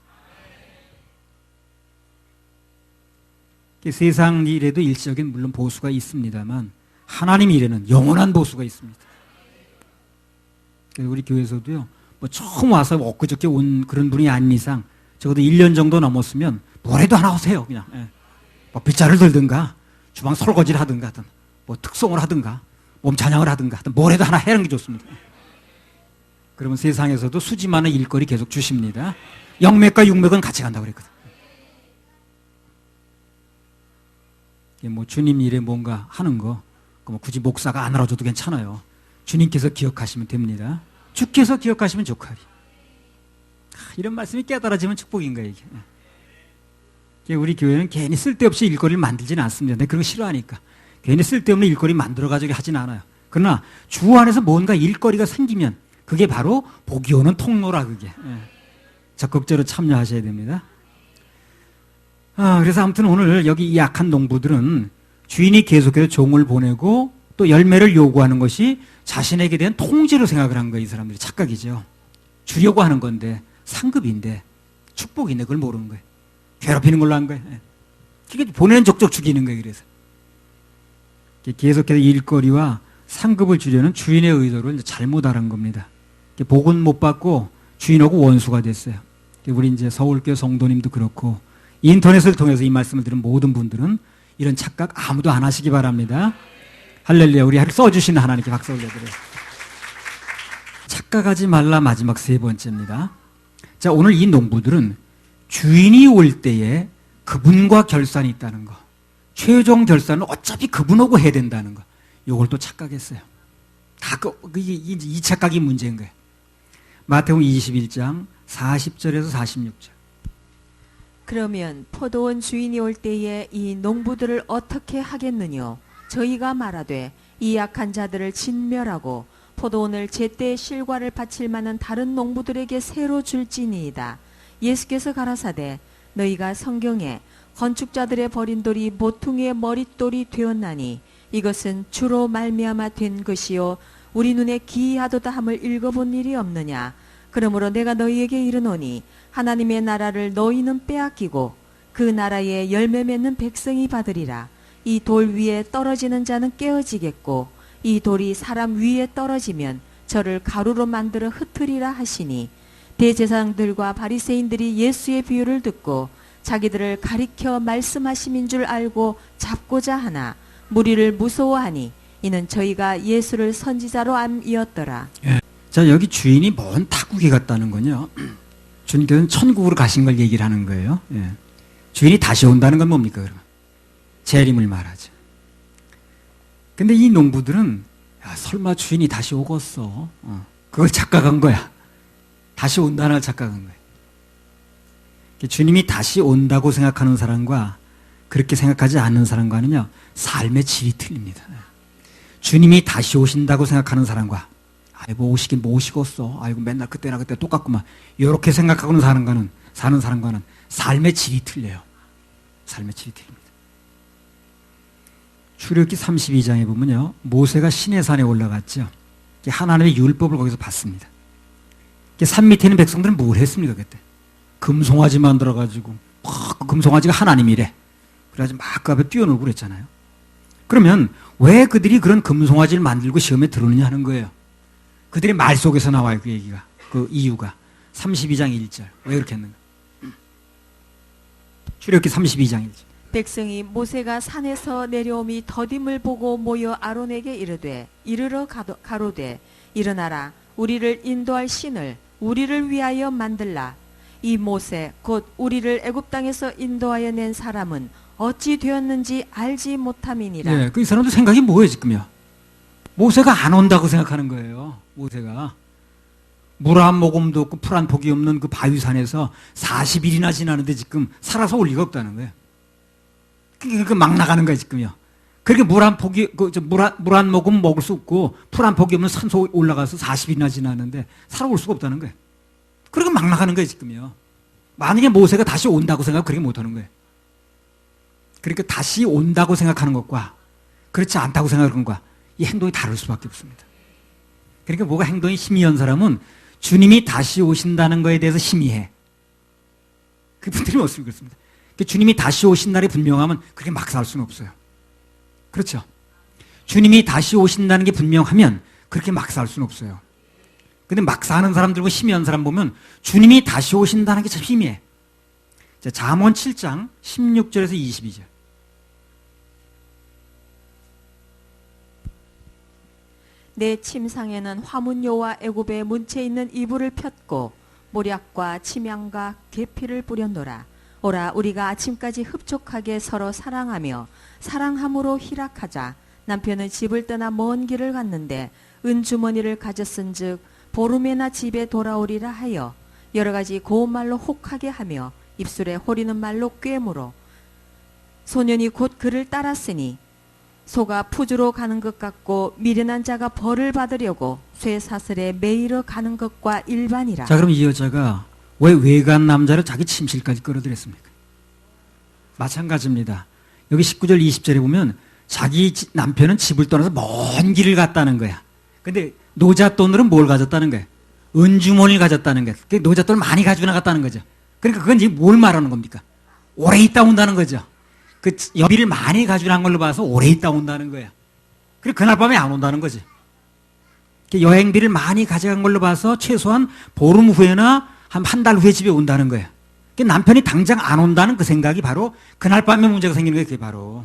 세상 일에도 일시적인 물론 보수가 있습니다만 하나님 일에는 영원한 보수가 있습니다. 우리 교회에서도요, 뭐 처음 와서 엊그저께 온 그런 분이 아닌 이상 적어도 1년 정도 넘었으면 뭐라도 하나 하세요. 그냥 뭐 빗자를 들든가 주방 설거지를 하든가 하든 뭐 특송을 하든가 몸 찬양을 하든가 하든 뭐라도 하나 해는 게 좋습니다. 그러면 세상에서도 수지 많은 일거리 계속 주십니다. 영맥과 육맥은 같이 간다고 그랬거든. 뭐 주님 일에 뭔가 하는 거, 뭐 굳이 목사가 안 알아줘도 괜찮아요. 주님께서 기억하시면 됩니다. 주께서 기억하시면 좋거리. 이런 말씀이 깨달아지면 축복인 거예요, 이게. 우리 교회는 괜히 쓸데없이 일거리를 만들지는 않습니다. 내가 그런 거 싫어하니까. 괜히 쓸데없는 일거리 만들어가지고 하진 않아요. 그러나 주 안에서 뭔가 일거리가 생기면 그게 바로 복이 오는 통로라 그게. 예. 적극적으로 참여하셔야 됩니다. 그래서 아무튼 오늘 여기 이 약한 농부들은 주인이 계속해서 종을 보내고 또 열매를 요구하는 것이 자신에게 대한 통제로 생각을 한 거예요. 이 사람들이 착각이죠. 주려고 하는 건데 상급인데 축복인데 그걸 모르는 거예요. 괴롭히는 걸로 한 거예요. 그게 보내는 족족 죽이는 거예요. 그래서 계속해서 일거리와 상급을 주려는 주인의 의도를 이제 잘못 알은 겁니다. 복은 못 받고 주인하고 원수가 됐어요. 우리 이제 서울교회 성도님도 그렇고 인터넷을 통해서 이 말씀을 들은 모든 분들은 이런 착각 아무도 안 하시기 바랍니다. 할렐루야. 우리 써주시는 하나님께 박수 올려드려요. 착각하지 말라 마지막 세 번째입니다. 자, 오늘 이 농부들은 주인이 올 때에 그분과 결산이 있다는 거, 최종 결산은 어차피 그분하고 해야 된다는 거, 이걸 또 착각했어요. 이 착각이 문제인 거예요. 마태복음 21장 40절에서 46절. 그러면 포도원 주인이 올 때에 이 농부들을 어떻게 하겠느뇨? 저희가 말하되 이 약한 자들을 진멸하고 포도원을 제때 실과를 바칠 만한 다른 농부들에게 새로 줄지니이다. 예수께서 가라사대 너희가 성경에 건축자들의 버린 돌이 모퉁이의 머릿돌이 되었나니 이것은 주로 말미암아 된 것이요 우리 눈에 기이하도다 함을 읽어본 일이 없느냐. 그러므로 내가 너희에게 이르노니 하나님의 나라를 너희는 빼앗기고 그 나라에 열매 맺는 백성이 받으리라. 이 돌 위에 떨어지는 자는 깨어지겠고 이 돌이 사람 위에 떨어지면 저를 가루로 만들어 흩으리라 하시니 대제사장들과 바리새인들이 예수의 비유를 듣고 자기들을 가리켜 말씀하심인 줄 알고 잡고자 하나 무리를 무서워하니 이는 저희가 예수를 선지자로 암이었더라. 자, 여기 주인이 먼 타국에 갔다는 거요. 주님께서는 천국으로 가신 걸 얘기를 하는 거예요. 예. 주인이 다시 온다는 건 뭡니까, 그러면? 재림을 말하죠. 근데 이 농부들은, 야, 설마 주인이 다시 오겠어. 그걸 착각한 거야. 다시 온다는 걸 착각한 거야. 주님이 다시 온다고 생각하는 사람과 그렇게 생각하지 않는 사람과는요, 삶의 질이 틀립니다. 주님이 다시 오신다고 생각하는 사람과 아이고 오시긴 뭐 오시겠어. 아이고 맨날 그때나 그때 똑같구만. 이렇게 생각하고는 사는 사람과는 삶의 질이 틀려요. 삶의 질이 틀립니다. 출애굽기 32장에 보면요. 모세가 시내산에 올라갔죠. 하나님의 율법을 거기서 받습니다. 산 밑에 있는 백성들은 뭘 했습니까 그때? 금송아지 만들어가지고 그 금송아지가 하나님이래. 그래가지고 막 그 앞에 뛰어놀고 그랬잖아요. 그러면 왜 그들이 그런 금송아지를 만들고 시험에 들어오느냐 하는 거예요. 그들의 말 속에서 나와요, 그 얘기가. 그 이유가. 32장 1절. 왜 그렇게 했는가? 출애굽기 32장 1절. 백성이 모세가 산에서 내려옴이 더딤을 보고 모여 아론에게 이르러 가로되 일어나라 우리를 인도할 신을 우리를 위하여 만들라. 이 모세 곧 우리를 애굽 땅에서 인도하여 낸 사람은 어찌 되었는지 알지 못함이니라. 예, 그 사람들 생각이 뭐예요 지금요? 모세가 안 온다고 생각하는 거예요. 모세가 물 한 모금도 없고 풀 한 폭이 없는 그 바위산에서 40일이나 지나는데 지금 살아서 올 리가 없다는 거예요. 그 막 나가는 거예요 지금요. 그렇게 물 한 폭이 물 한 모금 먹을 수 없고 풀 한 폭이 없는 산소 올라가서 40일이나 지나는데 살아올 수가 없다는 거예요. 그렇게 막 나가는 거예요 지금요. 만약에 모세가 다시 온다고 생각하면 그렇게 못하는 거예요. 그러니까 다시 온다고 생각하는 것과 그렇지 않다고 생각하는 것과 이 행동이 다를 수밖에 없습니다. 그러니까 뭐가 행동이 희미한 사람은 주님이 다시 오신다는 것에 대해서 희미해. 그분들이 없으면 그렇습니다. 주님이 다시 오신 날이 분명하면 그렇게 막 살 수는 없어요. 그렇죠? 주님이 다시 오신다는 게 분명하면 그렇게 막 살 수는 없어요. 근데 막 사는 사람들과 희미한 사람 보면 주님이 다시 오신다는 게 참 희미해. 자, 잠언 7장 16절에서 22절. 내 침상에는 화문요와 애굽의 문체 있는 이불을 폈고 모략과 침향과 계피를 뿌렸노라. 오라 우리가 아침까지 흡족하게 서로 사랑하며 사랑함으로 희락하자. 남편은 집을 떠나 먼 길을 갔는데 은주머니를 가졌은즉 보름에나 집에 돌아오리라 하여 여러 가지 고운 말로 혹하게 하며 입술에 호리는 말로 꾀물어 소년이 곧 그를 따랐으니 소가 푸주로 가는 것 같고 미련한 자가 벌을 받으려고 쇠사슬에 매이러 가는 것과 일반이라. 자, 그럼 이 여자가 왜 외간 남자를 자기 침실까지 끌어들였습니까? 마찬가지입니다. 여기 19절 20절에 보면 자기 남편은 집을 떠나서 먼 길을 갔다는 거야. 근데 노잣돈으로는 뭘 가졌다는 거야? 은주머니를 가졌다는 거야. 노잣돈을 많이 가지고 나갔다는 거죠. 그러니까 그건 지금 뭘 말하는 겁니까? 오래 있다 온다는 거죠. 그 여비를 많이 가지고 난 걸로 봐서 오래 있다 온다는 거야. 그리고 그날 밤에 안 온다는 거지. 여행비를 많이 가져간 걸로 봐서 최소한 보름 후에나 한 달 후에 집에 온다는 거야. 남편이 당장 안 온다는 그 생각이 바로 그날 밤에 문제가 생기는 거예요. 그게 바로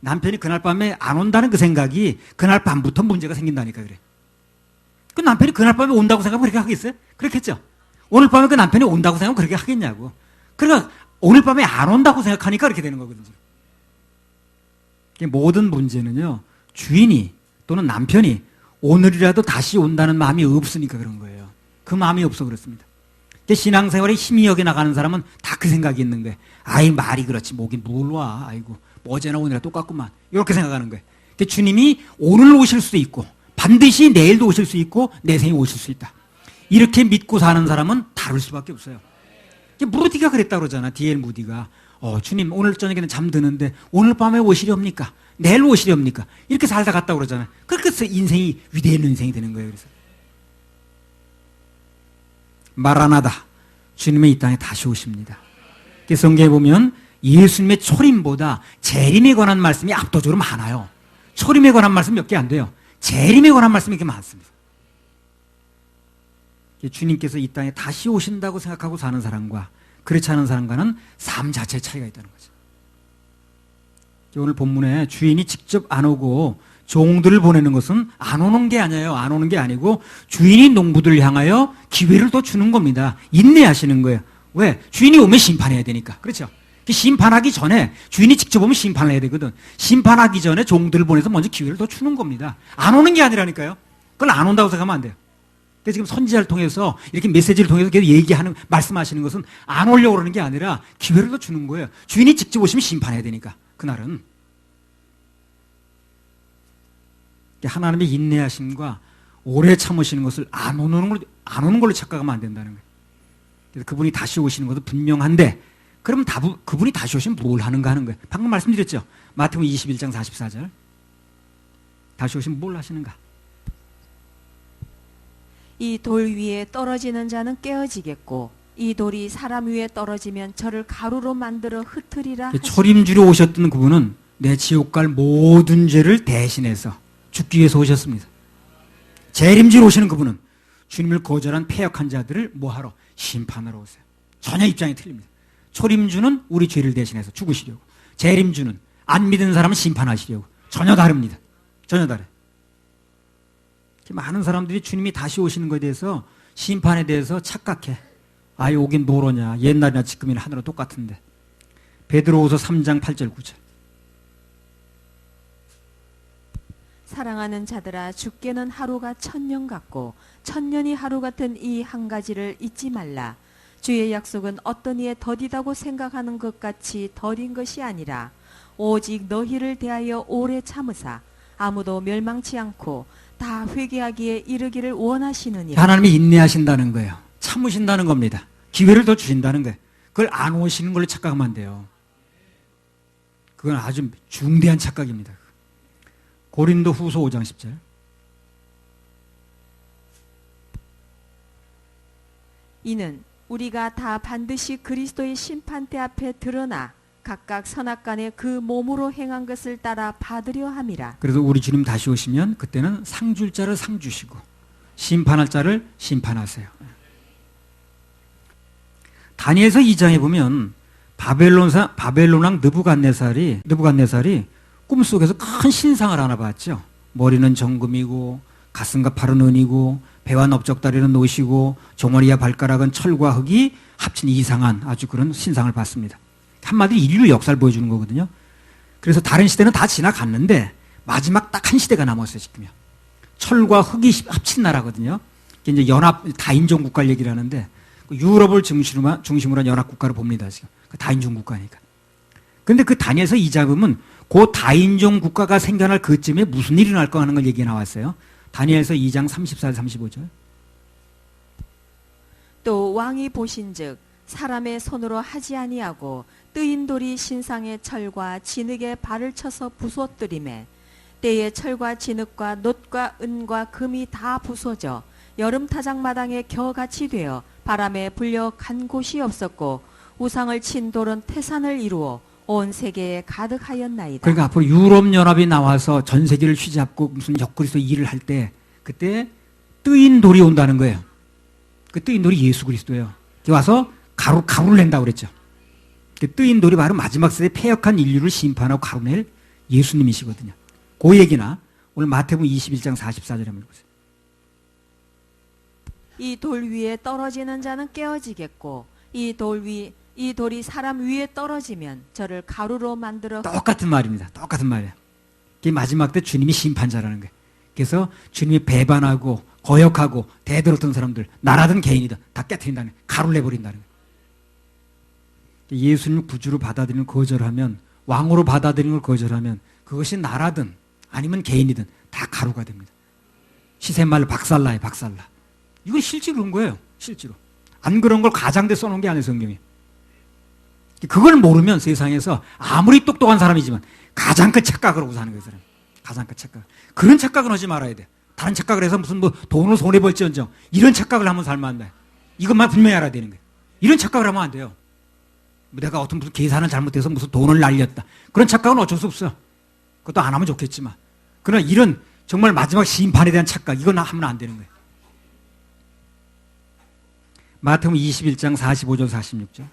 남편이 그날 밤에 안 온다는 그 생각이 그날 밤부터 문제가 생긴다니까 그래. 그 남편이 그날 밤에 온다고 생각하면 그렇게 하겠어요? 그렇겠죠. 오늘 밤에 그 남편이 온다고 생각하면 그렇게 하겠냐고. 그러니까 오늘 밤에 안 온다고 생각하니까 그렇게 되는 거거든요. 모든 문제는요, 주인이 또는 남편이 오늘이라도 다시 온다는 마음이 없으니까 그런 거예요. 그 마음이 없어 그렇습니다. 신앙생활에 힘이 여겨 나가는 사람은 다 그 생각이 있는 거예요. 아이, 말이 그렇지. 뭐긴 뭘 와. 아이고, 뭐 어제나 오늘이나 똑같구만. 이렇게 생각하는 거예요. 주님이 오늘 오실 수도 있고, 반드시 내일도 오실 수 있고, 내생에 오실 수 있다. 이렇게 믿고 사는 사람은 다를 수밖에 없어요. 무디가 그랬다고 그러잖아. D.L. 무디가. 주님, 오늘 저녁에는 잠드는데, 오늘 밤에 오시렵니까? 내일 오시렵니까? 이렇게 살다 갔다고 그러잖아. 그렇게 해서 인생이 위대한 인생이 되는 거예요. 그래서. 마라나다. 주님의 이 땅에 다시 오십니다. 성경에 보면 예수님의 초림보다 재림에 관한 말씀이 압도적으로 많아요. 초림에 관한 말씀 몇 개 안 돼요. 재림에 관한 말씀이 이렇게 많습니다. 주님께서 이 땅에 다시 오신다고 생각하고 사는 사람과 그렇지 않은 사람과는 삶 자체의 차이가 있다는 거죠. 오늘 본문에 주인이 직접 안 오고 종들을 보내는 것은 안 오는 게 아니에요. 안 오는 게 아니고 주인이 농부들을 향하여 기회를 더 주는 겁니다. 인내하시는 거예요. 왜? 주인이 오면 심판해야 되니까. 그렇죠? 심판하기 전에 주인이 직접 오면 심판을 해야 되거든. 심판하기 전에 종들을 보내서 먼저 기회를 더 주는 겁니다. 안 오는 게 아니라니까요. 그걸 안 온다고 생각하면 안 돼요. 그래서 지금 선지자를 통해서 이렇게 메시지를 통해서 계속 얘기하는, 말씀하시는 것은 안 오려고 그러는 게 아니라 기회를 더 주는 거예요. 주인이 직접 오시면 심판해야 되니까. 그날은. 하나님의 인내하심과 오래 참으시는 것을 안 오는 걸로 착각하면 안 된다는 거예요. 그래서 그분이 다시 오시는 것도 분명한데, 그럼 그분이 다시 오시면 뭘 하는가 하는 거예요. 방금 말씀드렸죠. 마태복음 21장 44절. 다시 오시면 뭘 하시는가? 이 돌 위에 떨어지는 자는 깨어지겠고 이 돌이 사람 위에 떨어지면 저를 가루로 만들어 흩으리라. 초림주로 오셨던 그분은 내 지옥 갈 모든 죄를 대신해서 죽기 위해서 오셨습니다. 재림주로 오시는 그분은 주님을 거절한 패역한 자들을 뭐하러? 심판하러 오세요. 전혀 입장이 틀립니다. 초림주는 우리 죄를 대신해서 죽으시려고, 재림주는 안 믿은 사람을 심판하시려고. 전혀 다릅니다. 전혀 다르요. 많은 사람들이 주님이 다시 오시는 것에 대해서, 심판에 대해서 착각해. 아이, 오긴 뭐로냐. 옛날이나 지금이나 하늘은 똑같은데. 베드로후서 3장 8절 9절. 사랑하는 자들아, 죽게는 하루가 1000년 같고 1000년이 하루 같은 이 한 가지를 잊지 말라. 주의 약속은 어떤 이에 더디다고 생각하는 것 같이 더딘 것이 아니라 오직 너희를 대하여 오래 참으사 아무도 멸망치 않고 다 회개하기에 이르기를 원하시느니라. 하나님이 인내하신다는 거예요. 참으신다는 겁니다. 기회를 더 주신다는 거예요. 그걸 안 오시는 걸로 착각하면 안 돼요. 그건 아주 중대한 착각입니다. 고린도 후서 5장 10절. 이는 우리가 다 반드시 그리스도의 심판대 앞에 드러나 각각 선악간에 그 몸으로 행한 것을 따라 받으려 함이라. 그래서 우리 주님 다시 오시면 그때는 상 줄 자를 상 주시고 심판할 자를 심판하세요. 다니엘서 2장에 보면 바벨론 왕 느부갓네살이 꿈속에서 큰 신상을 하나 봤죠. 머리는 정금이고 가슴과 팔은 은이고 배와 넓적다리는 노시고 종아리와 발가락은 철과 흙이 합친 이상한 아주 그런 신상을 봤습니다. 한마디로 인류 역사를 보여주는 거거든요. 그래서 다른 시대는 다 지나갔는데 마지막 딱 한 시대가 남았어요. 지금요. 철과 흙이 합친 나라거든요. 이제 연합 다인종 국가를 얘기를 하는데 유럽을 중심으로 한 연합 국가를 봅니다. 지금 다인종 국가니까. 근데 그 다니엘서 2장 보면 그 다인종 국가가 생겨날 그쯤에 무슨 일이 날 거 하는 걸 얘기 나왔어요. 다니엘서 2장 34, 35절. 또 왕이 보신즉 사람의 손으로 하지 아니하고 뜨인 돌이 신상의 철과 진흙에 발을 쳐서 부수어뜨리매 때에 철과 진흙과 놋과 은과 금이 다 부서져 여름 타작마당에 겨같이 되어 바람에 불려 간 곳이 없었고 우상을 친 돌은 태산을 이루어 온 세계에 가득하였나이다. 그러니까 앞으로 유럽연합이 나와서 전 세계를 휘잡고 무슨 역그리스도 일을 할 때 그때 뜨인 돌이 온다는 거예요. 그 뜨인 돌이 예수 그리스도예요. 와서 가루를 낸다고 그랬죠. 그 뜨인 돌이 바로 마지막 세대 패역한 인류를 심판하고 가루낼 예수님이시거든요. 그 얘기나 오늘 마태복음 21장 44절에 한번 읽으세요. 이 돌 위에 떨어지는 자는 깨어지겠고 이 돌이 사람 위에 떨어지면 저를 가루로 만들어. 똑같은 말입니다. 똑같은 말이에요. 그 마지막 때 주님이 심판자라는 거예요. 그래서 주님이 배반하고 거역하고 대들었던 사람들, 나라든 개인이든 다 깨트린다는 거예요. 가루를 내버린다는 거예요. 예수님을 구주로 받아들이는 걸 거절하면, 왕으로 받아들이는 걸 거절하면 그것이 나라든 아니면 개인이든 다 가루가 됩니다. 시샘말로 박살나요, 박살나. 이건 실제로 그런 거예요. 실제로. 안 그런 걸 가장돼 써놓은 게 아니에요, 성경이. 그걸 모르면 세상에서 아무리 똑똑한 사람이지만 가장 큰 착각을 하고 사는 거예요, 사람. 가장 큰 착각. 그런 착각은 하지 말아야 돼. 다른 착각을 해서 무슨 뭐 돈을 손해볼지언정 이런 착각을 하면 살면 안 돼. 이것만 분명히 알아야 되는 거예요. 이런 착각을 하면 안 돼요. 내가 어떤 무슨 계산을 잘못해서 무슨 돈을 날렸다. 그런 착각은 어쩔 수 없어. 그것도 안 하면 좋겠지만. 그러나 이런 정말 마지막 심판에 대한 착각, 이건 하면 안 되는 거예요. 마태복음 21장 45절 46절.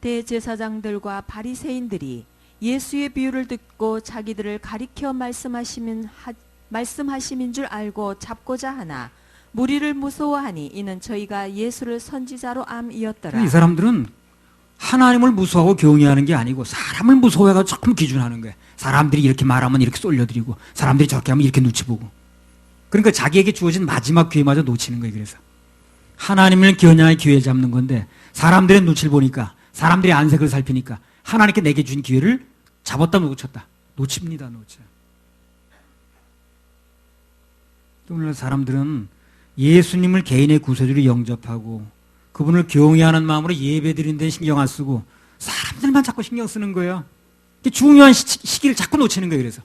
대제사장들과 바리새인들이 예수의 비유를 듣고 자기들을 가리켜 말씀하심인 줄 알고 잡고자 하나 무리를 무서워하니 이는 저희가 예수를 선지자로 암이었더라. 이 사람들은 하나님을 무서워하고 경외하는 게 아니고 사람을 무서워해서 조금 기준하는 거예요. 사람들이 이렇게 말하면 이렇게 쏠려드리고 사람들이 저렇게 하면 이렇게 눈치 보고. 그러니까 자기에게 주어진 마지막 기회마저 놓치는 거예요. 그래서 하나님을 겨냥해 기회 잡는 건데 사람들의 눈치를 보니까, 사람들의 안색을 살피니까 하나님께 내게 준 기회를 잡았다 놓쳤다. 놓칩니다. 놓쳐요. 오늘 사람들은 예수님을 개인의 구세주로 영접하고 그분을 경외하는 마음으로 예배드리는 데 신경 안 쓰고 사람들만 자꾸 신경 쓰는 거예요. 중요한 시기를 자꾸 놓치는 거예요. 그래서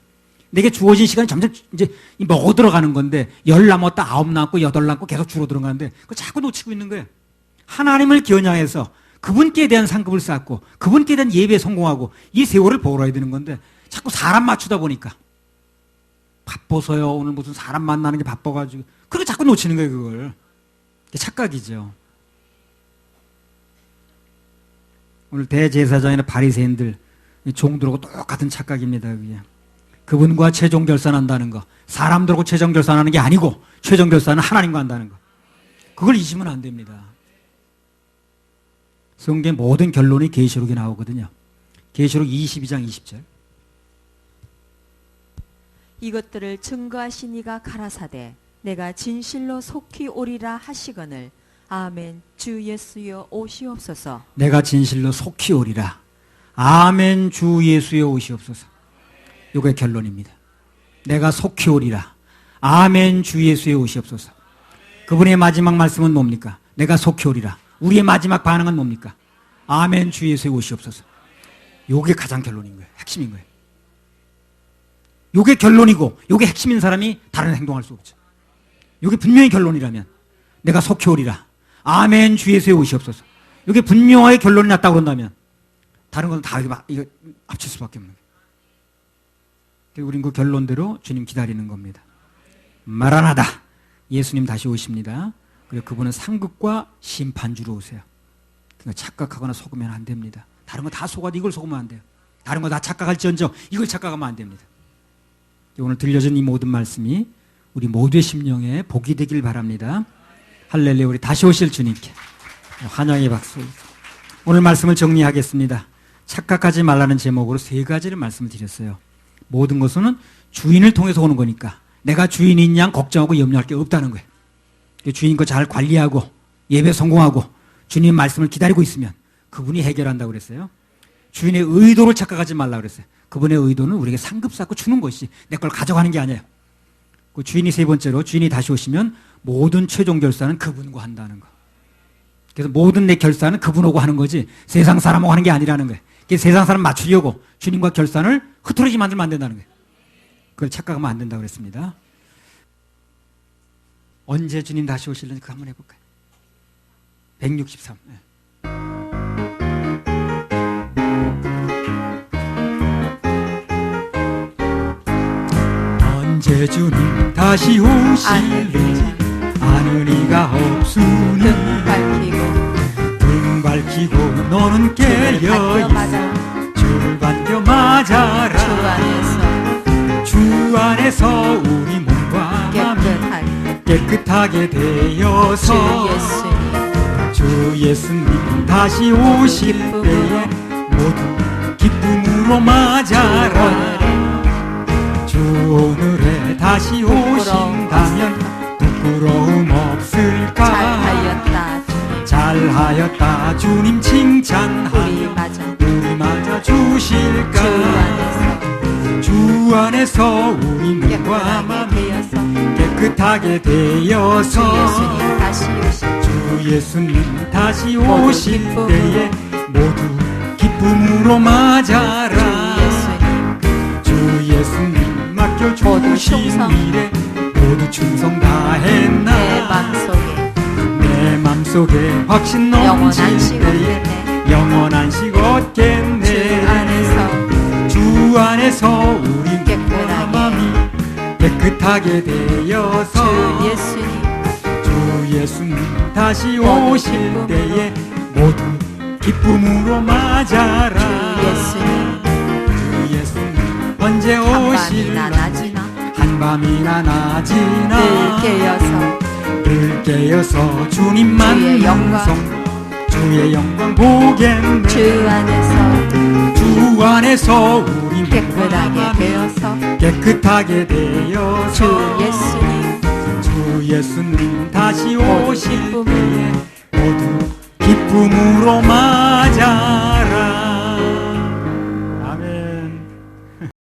내게 주어진 시간이 점점 이제 먹어 들어가는 건데 10 남았다 9 남고 8 남고 계속 줄어들어가는데 그걸 자꾸 놓치고 있는 거예요. 하나님을 겨냥해서 그분께 대한 상급을 쌓고 그분께 대한 예배에 성공하고 이 세월을 벌어야 되는 건데 자꾸 사람 맞추다 보니까 바빠서요. 오늘 무슨 사람 만나는 게 바빠가지고 그렇게 자꾸 놓치는 거예요. 그걸. 착각이죠. 오늘 대제사장이나 바리새인들 종들하고 똑같은 착각입니다. 그게. 그분과 최종 결산한다는 거, 사람들하고 최종 결산하는 게 아니고 최종 결산은 하나님과 한다는 거, 그걸 잊으면 안 됩니다. 성경 모든 결론이 계시록에 나오거든요. 계시록 22장 20절. 이것들을 증거하시니가 가라사대 내가 진실로 속히 오리라 하시거늘 아멘. 주 예수여 오시옵소서. 내가 진실로 속히 오리라. 아멘. 주 예수여 오시옵소서. 이게 결론입니다. 내가 속히 오리라. 아멘. 주 예수여 오시옵소서. 그분의 마지막 말씀은 뭡니까? 내가 속히 오리라. 우리의 마지막 반응은 뭡니까? 아멘. 주 예수여 오시옵소서. 이게 가장 결론인 거예요. 핵심인 거예요. 이게 결론이고 이게 핵심인 사람이 다른 행동할 수 없죠. 이게 분명히 결론이라면 내가 속히 오리라. 아멘. 주 예수여 오시옵소서. 이게 분명하게 결론이 났다고 그런다면 다른 건 다 이거 합칠 수밖에 없는 거예요. 우린 그 결론대로 주님 기다리는 겁니다. 마라나다. 예수님 다시 오십니다. 그리고 그분은 상급과 심판주로 오세요. 그러니까 착각하거나 속으면 안 됩니다. 다른 거 다 속아도 이걸 속으면 안 돼요. 다른 거 다 착각할지언정 이걸 착각하면 안 됩니다. 오늘 들려준 이 모든 말씀이 우리 모두의 심령에 복이 되길 바랍니다. 할렐루야. 우리 다시 오실 주님께 환영의 박수. 오늘 말씀을 정리하겠습니다. 착각하지 말라는 제목으로 3가지를 말씀을 드렸어요. 모든 것은 주인을 통해서 오는 거니까 내가 주인인 양 걱정하고 염려할 게 없다는 거예요. 주인 거 잘 관리하고 예배 성공하고 주님 말씀을 기다리고 있으면 그분이 해결한다고 그랬어요. 주인의 의도를 착각하지 말라 그랬어요. 그분의 의도는 우리에게 상급 쌓고 주는 것이 내 걸 가져가는 게 아니에요. 그 주인이 세 번째로 주인이 다시 오시면 모든 최종 결산은 그분과 한다는 거. 그래서 모든 내 결산은 그분하고 하는 거지 세상 사람하고 하는 게 아니라는 거예요. 그래서 세상 사람 맞추려고 주님과 결산을 흐트러지게 만들면 안 된다는 거예요. 그걸 착각하면 안 된다고 그랬습니다. 언제 주님 다시 오실는지 그거 한번 해볼까요? 163. 언제 주님 다시 오실는지 아는 이가 없으니 등 밝히고 너는 깨어있어 주를 받겨 맞아라 주 안에서 우리 몸과 마음이 깨끗하게 되어서 주 예수님 다시 오실 때에 모두 기쁨으로 맞아라 주 오늘에 다시 오신다면 부끄러움 없을까 잘하였다 주님 칭찬하며 우리 맞아 주실까 주 안에서 우리 몸과 마음이 깨끗하게 되어서 주 예수님 다시 오실 때에 모두 기쁨으로 맞아라 주 예수님 맡겨주신 일에 모두 충성 다했나 내 맘속에 확신 넘칠 때에 영원한 식 얻겠네 주 안에서 우리 마음이 깨끗하게 되어서 주 예수님 다시 오실 때에 모두 기쁨으로 맞아라 주 예수님 언제 오실나 한밤이나 낮이나 늘 깨어서 주님만 주의 영광 보겠네 주 안에서 우리 깨끗하게 되어서 주 예수님 다시 오실 때에 모두 기쁨으로 말